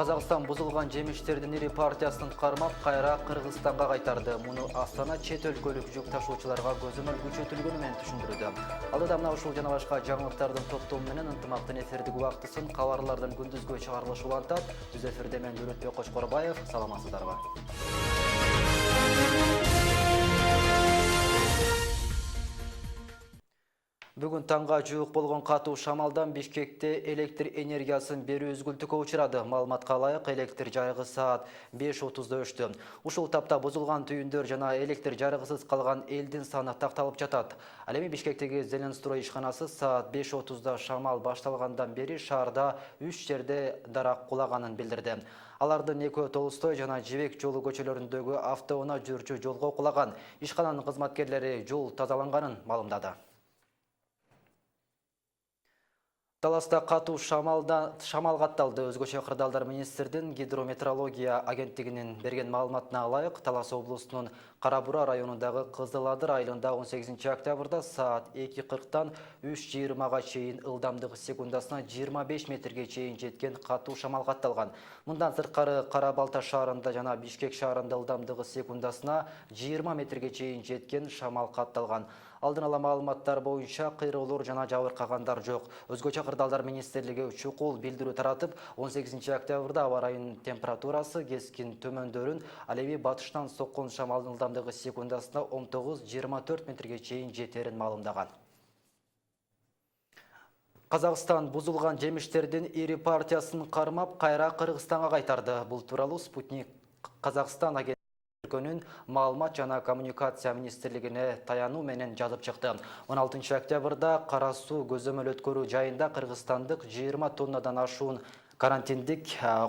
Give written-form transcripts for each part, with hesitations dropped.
Қазақстан бузулган жемиштердин ири партиясын кармап, кайра Кыргызстанга кайтарды. Муну Астана чет өлкөлүк жүк ташуучуларга көзөмөл күчөтүлгөнү менен түшүндүрүүдө. Алдыда мына ушул жана башка жаңылыктардын топтому менен ынтымактын эфирдик убактысын кабарлардын күндүзгө чыгарылышы улантат. Түз эфирде мен Дөлөтбек Кочкорбаев. Саламатсыздарбы? Бүгүн таңга жуук болгон катуу шамалдан Бишкекте электр энергиясын берүү үзгүлтүккө учурады. Маалыматка ылайык электр жарыгы саат 5:30да өчтү. Ушул тапта бузулган түйүндөр жана электр жарыгысыз калган элдин саны такталып жатат. Ал эми Бишкектеги Зеленстрой ишканасы саат 5:30да шамал башталгандан бери шаарда 3 жерде дарак кулаганын билдирди. Алардын экөө Толстой жана Жибек жолу көчөлөрүндөгү автоунаа жүрчү жолго кулаган. Ишкананын кызматкерлери жол тазаланганын маалымдады. Таласта катуу шамал катталды. Өзгөчө кырдаалдар министрдин гидрометеорология агенттигинин берген маалыматына ылайык, Талас облусунун Кара-Бура районундагы Кызыл Адыр айылында 18 октябрда саат 2:40тан 3:20га чейин ылдамдыгы секундасына 25 метрге чейин жеткен катуу шамал катталган. Мындан сырткары Кара-Балта шаарында жана Бишкек шаарында ылдамдыгы секундасына 20 метрге чейин жеткен шамал катталган. Алдын ала маалыматтар боюнча кыйроолор жана жабыркагандар жок. Өзгөчө кырдаалдар министрлиги чукул билдирүү таратып, 18 октябрда аба райынын температурасы кескин төмөндөрүн, ал эми батыштан соккон шамалдын ылдамдыгы секундасына 19-24 метрге чейин жетерин маалымдаган. Казакстан бузулган жемиштердин ири партиясын кармап, кайра Кыргызстанга кайтарды. Бул тууралуу Спутник Казакстан өлкөнүн маалымат жана коммуникация министрлигине таянуу менен жазып чыкты. 16 октябрда Кара суу көзөмөл өткөрүү жайында кыргызстандык 20 тоннадан ашуун карантиндик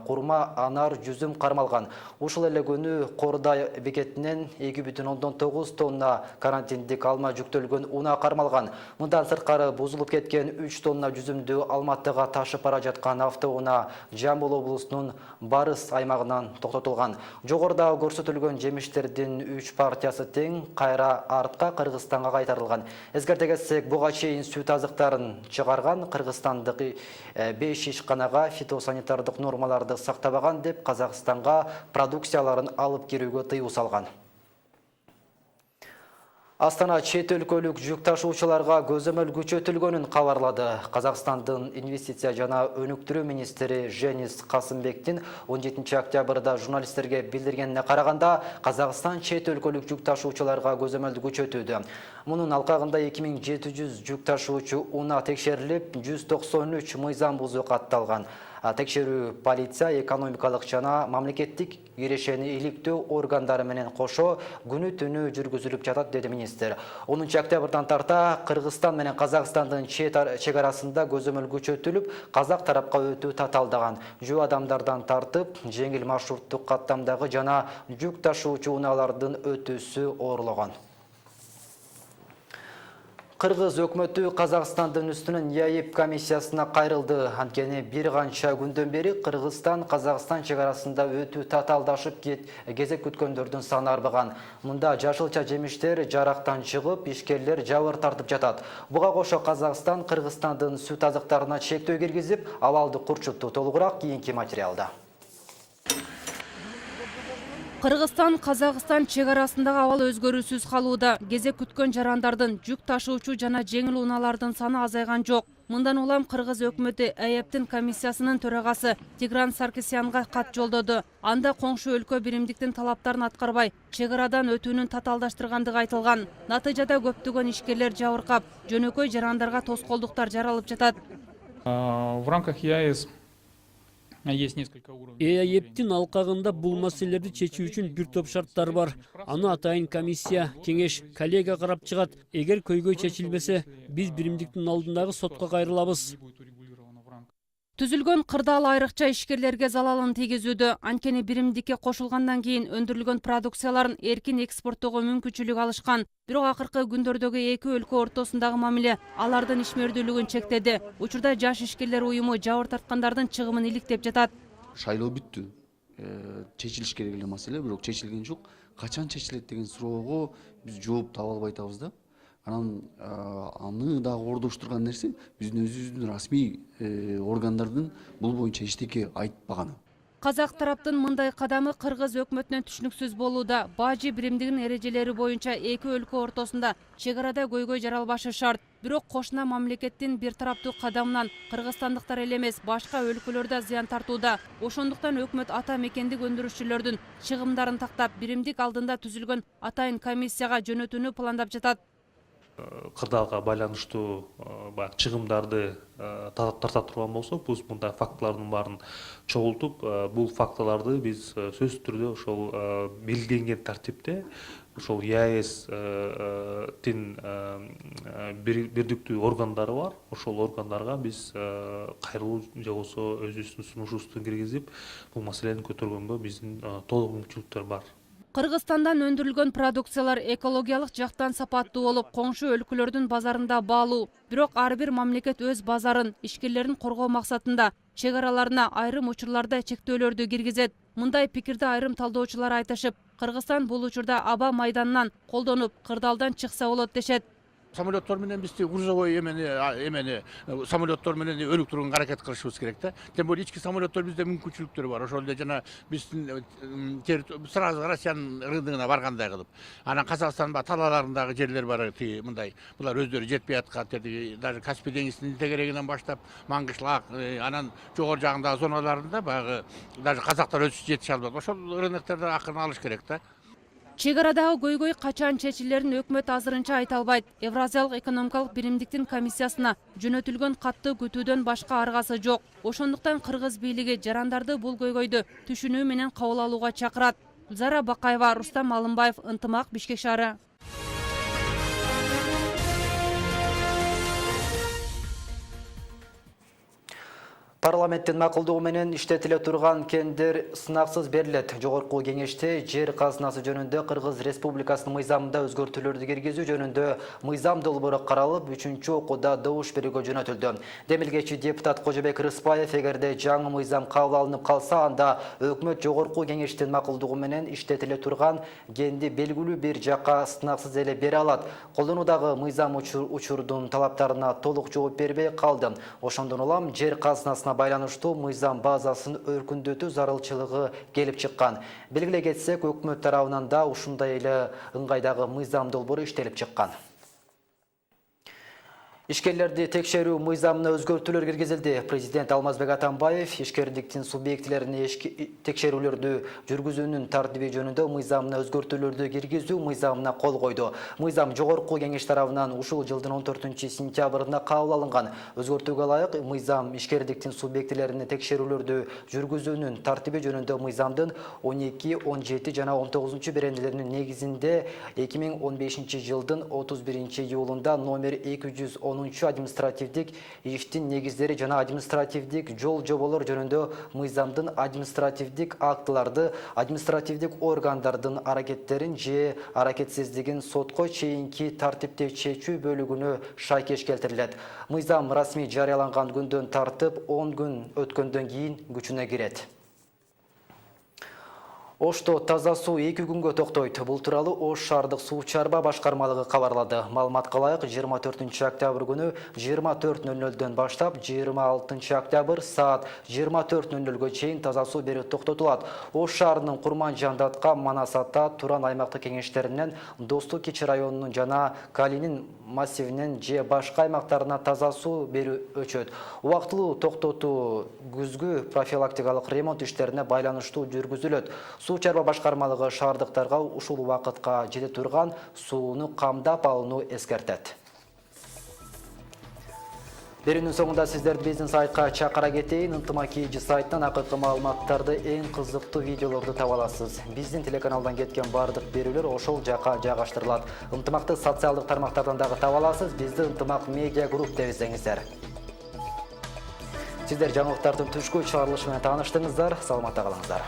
курма, анар, жүзүм кармалган. Ушул эле күнү Кордай бекетинен 2,9 тонна карантиндик алма жүктөлгөн унаа кармалган. Мындан сырткары бузулуп кеткен 3 тонна жүзүмдү Алматыга ташып бара жаткан автоунаа Жамбыл облусунун Барыс аймагынан токтотулган. Жогоруда көрсөтүлгөн жемиштердин 3 партиясы тең кайра артка Кыргызстанга кайтарылган. Эскерте кетсек, буга чейин сүт азыктарын чыгарган кыргызстандык 5 ишканага санитардык нормаларды сактабаган деп Казакстанга продукцияларын алып кирүүгө тыюу салган. Астана чет өлкөлүк жүк ташуучуларга көзөмөл күчөтүлгөнүн кабарлады. Казакстандын инвестиция жана өнүктүрүү министри Женис Касымбектин 17 октябрда журналисттерге билдиргенине караганда, Казакстан чет өлкөлүк жүк ташуучуларга көзөмөлдү күчөтүүдө. Мунун алкагында 2700 жүк ташуучу унаа текшерилип, 193 мыйзам бузуу катталган. Текшерүү полиция, экономикалык жана мамлекеттик ирешени иликтөө органдары менен кошо күнү-түнү жүргүзүлүп жатат, деди министр. 10 октябрдан тарта Кыргызстан менен Казакстандын чек арасында көзөмөл күчөтүлүп, казак тарапка өтүү таталдаган. Жөө адамдардан тартып, жеңил маршруттук каттамдагы жана жүк ташуучу унаалардын өтүүсү оорулогон. Кыргыз өкмөтү Казакстандын үстүнөн ЯИП комиссиясына кайрылды. Анткени бир канча күндөн бери Кыргызстан Казакстан чек арасында өтүү татаалдашып кезек күткөндөрдүн саны арбаган. Мында жашылча жемиштер жарактан чыгып, ишкерлер жабыр тартып жатат. Буга кошо Казакстан Кыргызстандын сүт азыктарына чектөө киргизип, абалды курчутту. Толугураак кийинки материалда. Кыргызстан Казакстан чек арасындагы абал өзгөрүүсүз калууда. Кезек күткөн жарандардын, жүк ташуучу жана жеңил унаалардын саны азайган жок. Мындан улам Кыргыз өкмөтү ЯИПтин комиссиясынын төрагасы Тигран Саркисянга кат жолдоду. Анда коңшу өлкө биримдиктин талаптарын аткарбай, чек арадан өтүүнүн татаалдаштыргандыгы айтылган. Натыйжада көптөгөн ишкерлер жабыркап, жөнөкөй жарандарга тоскоолдуктар жаралып жатат. В рамках ЕАЭС есть несколько уровней. ЯИПтин алкагында бул маселелерди чечүү үчүн бир топ шарттар бар. Аны атайын комиссия, кеңеш, коллега карап чыгат. Эгер көйгөй чечилбесе, биз биримдиктин алдындагы сотко кайрылабыз. Түзүлгөн кырдаал айрыкча ишкерлерге залалын тийгизүүдө. Анткени биримдикке кошулгандан кийин өндүрүлгөн продукцияларын эркин экспорттоого мүмкүнчүлүк алышкан. Бирок акыркы күндөрдөгү эки өлкө ортосундагы мамиле алардын ишмердүүлүгүн чектеди. Учурда жаш ишкерлер уюму жабыр тарткандардын чыгымын иликтеп жатат. Шайлоо бүттү. Чечилиш керек эле маселе, бирок чечилген жок. Качан чечилет деген суроого биз жооп таба албай атабыз да. Анан аны дагы ордоштурган нерсе биздин өзүбүздүн расмий органдардын бул боюнча эчтеке айтпаганы. Казак тараптын мындай кадамы кыргыз өкмөтүнөн түшүнүксүз болууда. Бажы биримдигинин эрежелери боюнча эки өлкө ортосунда чек арада көйгөй жаралбашы шарт. Бирок кошуна мамлекеттин бир тараптуу кадамынан кыргызстандыктар эле эмес, башка өлкөлөр да зыян тартууда. Ошондуктан өкмөт ата мекендик өндүрүшчүлөрдүн чыгымдарын тактап, биримдик алдында түзүлгөн атайын комиссияга жөнөтүүнү пландап жатат. Кырдаалга байланыштуу баягы чыгымдарды тарта турган болсок, биз мындай фактылардын баарын чогултуп, бул фактыларды биз сөзсүз түрдө ошол белгиленген тартипте ошол ЕАЭС тин бирдиктүү органдары бар. Ошол органдарга биз кайрылуу же болбосо өзүбүздүн сунушубузду киргизип, бул маселени көтөргөнгө биздин толук мүмкүнчүлүктөр бар. Кыргызстандан өндүрүлгөн продукциялар экологиялык жактан сапаттуу болуп, коңшу өлкөлөрдүн базарында баалуу. Бирок ар бир мамлекет өз базарын, ишкерлерин коргоо максатында чек араларына айрым учурларда чектөөлөрдү киргизет. Мындай пикирди айрым талдоочулар айтышып, Кыргызстан бул учурда аба майданынан колдонуп, кырдаалдан чыкса болот дешет. Самолеттор менен бизди грузовой эмени самолеттор менен өнүктүргөнгө аракет кылышыбыз керек да. Тем более ички самолеттор bizde мүмкүнчүлүктөр бар. Ошол эле жана биздин сразу Россиянын рыногуна баргандай кылып. Анан Казакстан талааларындагы жерлер бар мындай. Булар өздөрү жетпей аткан, даже Каспий деңизинин тегерегинен баштап Маңгышлак, анан жогору жагындагы зоналарында баягы даже казактар өзү жетише албайт. Ошол рынокторду акырын алыш керек да. Чек арадагы көйгөй качан чечилерин өкмөт азырынча айта албайт. Евразиялык экономикалык биримдиктин комиссиясына жөнөтүлгөн катты күтүүдөн башка аргасы жок. Ошондуктан кыргыз бийлиги жарандарды бул көйгөйдү түшүнүү менен кабыл алууга чакырат. Гүлзара Бакаева, Рустам Алымбаев, Ынтымак, Бишкек шаары. Парламенттин макулдугу менен иштетиле турган кендер сынаксыз берилет. Жогорку кеңеште жер казынасы жөнүндө Кыргыз Республикасынын мыйзамында өзгөртүүлөрдү киргизүү жөнүндө мыйзам долбоору каралып, 3-окууда добуш берүүгө жөнөтүлдү. Демилгечи депутат Кожобек Рыспаев, эгерде жаңы мыйзам кабыл алынып калса, анда өкмөт жогорку кеңештин макулдугу менен иштетиле турган кенди белгилүү бир жакка сынаксыз эле бере алат. Колдонуудагы мыйзам учурдун талаптарына толук жооп бербей калды. Ошондон улам жер казынасына байланыштуу мыйзам базасын өркүндөтүү зарылчылыгы келип чыккан. Белгилей кетсек, өкмөт тарабынан да ушундай эле ыңгайдагы мыйзам долбоору иштелип чыккан. Ишкерлерди текшерүү мыйзамына өзгөртүүлөр киргизилди. Президент Алмазбек Атамбаев ишкердиктин субъектилерине текшерүүлөрдү жүргүзүүнүн тартиби жөнүндө мыйзамына өзгөртүүлөрдү киргизүү мыйзамына кол койду. Мыйзам жогорку кеңеш тарабынан ушул жылдын 14-сентябрында кабыл алынган. Өзгөртүүгө ылайык мыйзам ишкердиктин субъектилерине текшерүүлөрдү жүргүзүүнүн тартиби жөнүндө мыйзамдын 12, 17 жана 19 беренелеринин негизинде 2015 жылдын 31 июлунда номер 210 административдик иштин негиздери жана административдик жол жоболор жөнүндө мыйзамдын административдик актыларды, административдик органдардын аракеттерин же аракетсиздигин сотко чейинки тартипте чечүү бөлүгүнө шайкеш келтирилет. Мыйзам расмий жарыяланган күндөн тартып 10 күн өткөндөн кийин күчүнө кирет. Ошто таза суу 2 күнгө токтойт. Бул тууралуу Ош шаардык суу чарба башкармалыгы кабарлады. Маалыматка ылайык 24 октябрь күнү 24:00дөн баштап 26 октябрь саат 24:00гө чейин таза суу берүү токтотулат. Ош шаарынын Курман-Жандатка, Манас-Ата, Туран аймактык кеңештеринен, Достук Кичи районунун жана Калинин массивинен же башка аймактарына таза суу берүү өчөт. Убактылуу токтотуу күзгү профилактикалык ремонт иштерине байланыштуу жүргүзүлөт. Суу чарба башкармалыгы шаардыктарга ушул убакытка жете турган сууну камдап алууну эскертет. Берүүнүн соңунда сиздерди биздин сайтка чакыра кетейин. Ынтымак KG сайтынан акыркы маалыматтарды, эң кызыктуу видеолорду таба аласыз. Биздин телеканалдан кеткен бардык берүүлөр ошол жака жайгаштырылат. Ынтымакты социалдык тармактардан дагы таба аласыз. Бизди Ынтымак медиа групп деп издеңиздер. Сиздер жаңылыктардын түшкү чыгарылышы менен тааныштыңыздар. Саламатта калыңыздар.